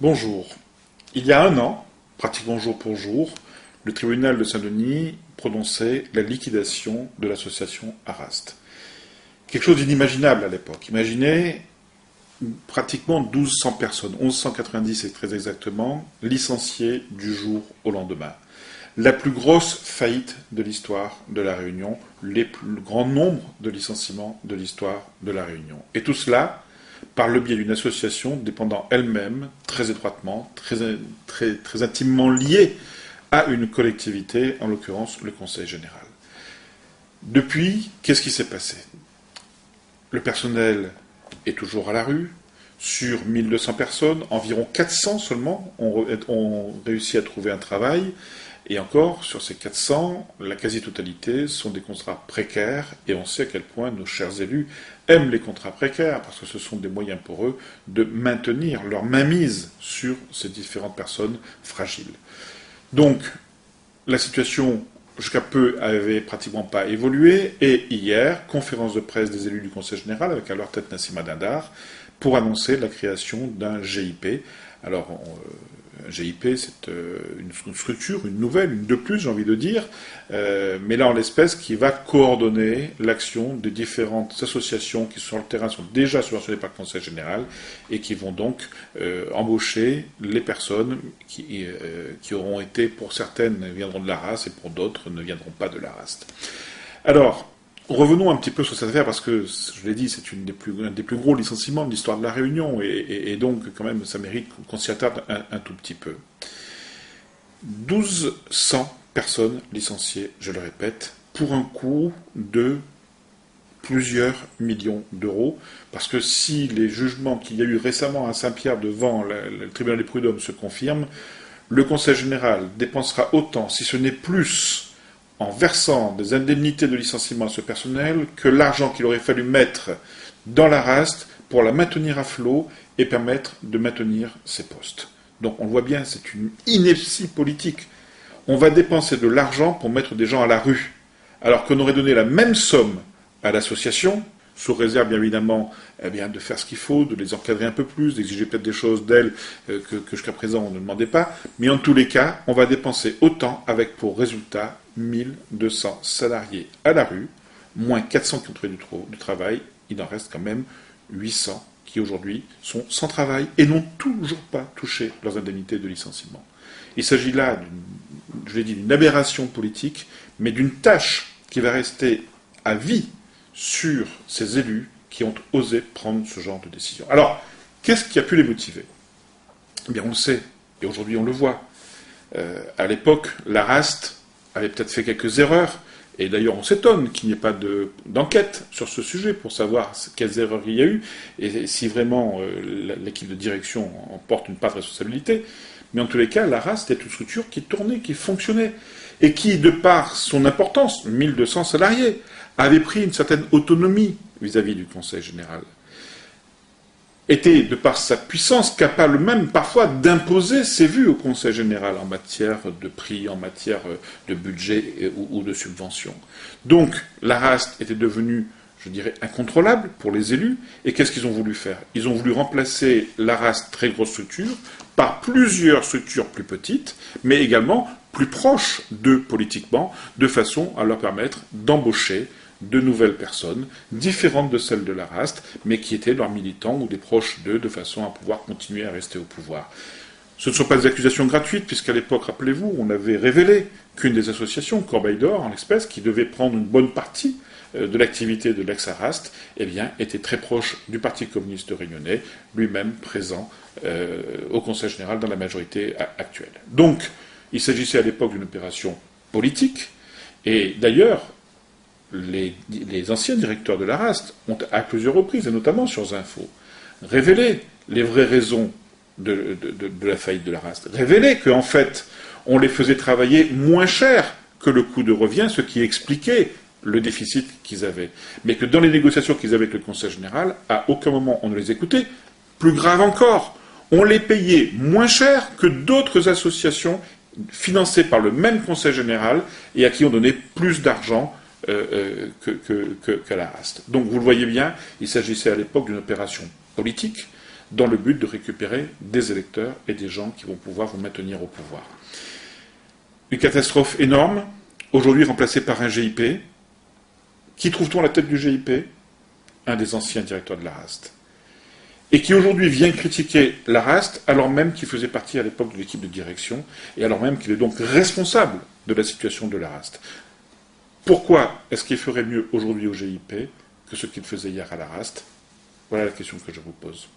Bonjour. Il y a un an, pratiquement jour pour jour, le tribunal de Saint-Denis prononçait la liquidation de l'association Arast. Quelque chose d'inimaginable à l'époque. Imaginez pratiquement 1200 personnes, 1190 et très exactement, licenciées du jour au lendemain. La plus grosse faillite de l'histoire de la Réunion, les plus grands nombres de licenciements de l'histoire de la Réunion. Et tout cela par le biais d'une association dépendant elle-même très étroitement, très intimement liée à une collectivité, en l'occurrence le Conseil général. Depuis, qu'est-ce qui s'est passé? Le personnel est toujours à la rue. Sur 1200 personnes, environ 400 seulement ont réussi à trouver un travail. Et encore, sur ces 400, la quasi-totalité sont des contrats précaires, et on sait à quel point nos chers élus aiment les contrats précaires, parce que ce sont des moyens pour eux de maintenir leur mainmise sur ces différentes personnes fragiles. Donc, la situation, jusqu'à peu, avait pratiquement pas évolué, et hier, conférence de presse des élus du Conseil général, avec à leur tête Nassima Dindar, pour annoncer la création d'un GIP. Alors, un GIP, c'est une structure, une nouvelle, une de plus, j'ai envie de dire, mais là, en l'espèce, qui va coordonner l'action des différentes associations qui, sur le terrain, sont déjà subventionnées par le Conseil général et qui vont donc embaucher les personnes qui auront été, pour certaines, viendront de la race et pour d'autres, ne viendront pas de la race. Alors, revenons un petit peu sur cette affaire parce que, je l'ai dit, c'est un des plus gros licenciements de l'histoire de la Réunion et donc, quand même, ça mérite qu'on s'y attarde un tout petit peu. 1200 personnes licenciées, je le répète, pour un coût de plusieurs millions d'euros, parce que si les jugements qu'il y a eu récemment à Saint-Pierre devant le tribunal des prud'hommes se confirment, le Conseil général dépensera autant, si ce n'est plus, en versant des indemnités de licenciement à ce personnel que l'argent qu'il aurait fallu mettre dans la raste pour la maintenir à flot et permettre de maintenir ses postes. Donc on le voit bien, c'est une ineptie politique. On va dépenser de l'argent pour mettre des gens à la rue, alors qu'on aurait donné la même somme à l'association, sous réserve bien évidemment de faire ce qu'il faut, de les encadrer un peu plus, d'exiger peut-être des choses d'elles que jusqu'à présent on ne demandait pas, mais en tous les cas, on va dépenser autant avec pour résultat 1200 salariés à la rue, moins 400 qui ont trouvé du travail, il en reste quand même 800 qui aujourd'hui sont sans travail et n'ont toujours pas touché leurs indemnités de licenciement. Il s'agit là, je l'ai dit, d'une aberration politique, mais d'une tâche qui va rester à vie sur ces élus qui ont osé prendre ce genre de décision. Alors, qu'est-ce qui a pu les motiver? Eh bien, on le sait, et aujourd'hui on le voit. À l'époque, la RAST avait peut-être fait quelques erreurs, et d'ailleurs on s'étonne qu'il n'y ait pas d'enquête sur ce sujet pour savoir quelles erreurs il y a eu, et si vraiment l'équipe de direction en porte une part de responsabilité. Mais en tous les cas, la RAST est une structure qui tournait, qui fonctionnait, et qui, de par son importance, 1200 salariés, avait pris une certaine autonomie vis-à-vis du Conseil général. Était, de par sa puissance, capable même parfois d'imposer ses vues au Conseil général en matière de prix, en matière de budget ou de subvention. Donc, la RAST était devenue, je dirais, incontrôlable pour les élus. Et qu'est-ce qu'ils ont voulu faire? Ils ont voulu remplacer la RAST, très grosse structure, par plusieurs structures plus petites, mais également plus proches d'eux politiquement, de façon à leur permettre d'embaucher de nouvelles personnes, différentes de celles de la RAST, mais qui étaient leurs militants ou des proches d'eux, de façon à pouvoir continuer à rester au pouvoir. Ce ne sont pas des accusations gratuites, puisqu'à l'époque, rappelez-vous, on avait révélé qu'une des associations, Corbeil d'Or, en l'espèce, qui devait prendre une bonne partie de l'activité de l'ex-Arast, eh bien, était très proche du Parti communiste réunionnais, lui-même présent au Conseil général dans la majorité actuelle. Donc, il s'agissait à l'époque d'une opération politique, et d'ailleurs, les anciens directeurs de la RAST ont à plusieurs reprises, et notamment sur Zinfo, révélé les vraies raisons de la faillite de la RAST. Révélé qu'en fait, on les faisait travailler moins cher que le coût de revient, ce qui expliquait le déficit qu'ils avaient. Mais que dans les négociations qu'ils avaient avec le Conseil général, à aucun moment on ne les écoutait. Plus grave encore, on les payait moins cher que d'autres associations financées par le même Conseil général et à qui on donnait plus d'argent qu'à la RAST. Donc vous le voyez bien, il s'agissait à l'époque d'une opération politique, dans le but de récupérer des électeurs et des gens qui vont pouvoir vous maintenir au pouvoir. Une catastrophe énorme, aujourd'hui remplacée par un GIP. Qui trouve-t-on à la tête du GIP? Un des anciens directeurs de l'ARAST. Et qui aujourd'hui vient critiquer l'ARAST alors même qu'il faisait partie à l'époque de l'équipe de direction et alors même qu'il est donc responsable de la situation de l'ARAST. Pourquoi est-ce qu'il ferait mieux aujourd'hui au GIP que ce qu'il faisait hier à l'ARAST? Voilà la question que je vous pose.